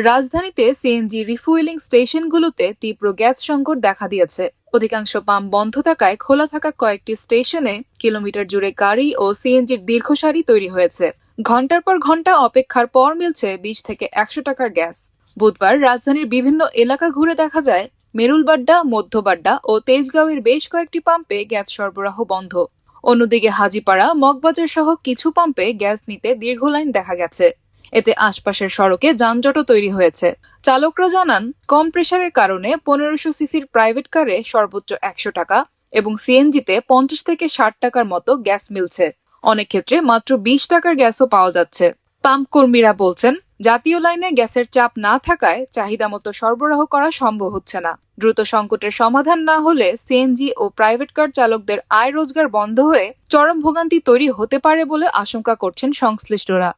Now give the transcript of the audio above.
রাজধানীতে CNG refuelling স্টেশনগুলোতে তীব্র gas সংকট দেখা দিয়েছে। অধিকাংশ পাম্প বন্ধ থাকায় খোলা থাকা কয়েকটি স্টেশনে কিলোমিটার জুড়ে গাড়ি ও সিএনজির দীর্ঘ সারি তৈরি হয়েছে। ঘন্টার পর ঘন্টা অপেক্ষার পর মিলছে 20 থেকে 100 টাকার গ্যাস। বুধবার রাজধানীর বিভিন্ন এলাকা ঘুরে দেখা যায় মেরুলবাড্ডা, মধ্যবাড্ডা ও তেজগাঁওয়ের বেশ কয়েকটি পাম্পে গ্যাস সরবরাহ বন্ধ। অন্যদিকে হাজীপাড়া, মগবাজার সহ কিছু পাম্পে গ্যাস নিতে দীর্ঘ লাইন দেখা গেছে। এতে আশপাশের সড়কে যানজটও তৈরি হয়েছে। চালকরা জানান, কম প্রেসারের কারণে 1500 সিসির প্রাইভেট কারে সর্বোচ্চ 100 টাকা এবং সিএনজিতে 50 থেকে 60 টাকার মতো গ্যাস মিলছে। অনেক ক্ষেত্রে মাত্র 20 টাকার গ্যাসও পাওয়া যাচ্ছে। পাম্প কর্মীরা বলছেন, জাতীয় লাইনে গ্যাসের চাপ না থাকায় চাহিদা মতো সরবরাহ করা সম্ভব হচ্ছে না। দ্রুত সংকটের সমাধান না হলে সিএনজি ও প্রাইভেট কার চালকদের আয় রোজগার বন্ধ হয়ে চরম ভোগান্তি তৈরি হতে পারে বলে আশঙ্কা করছেন সংশ্লিষ্টরা।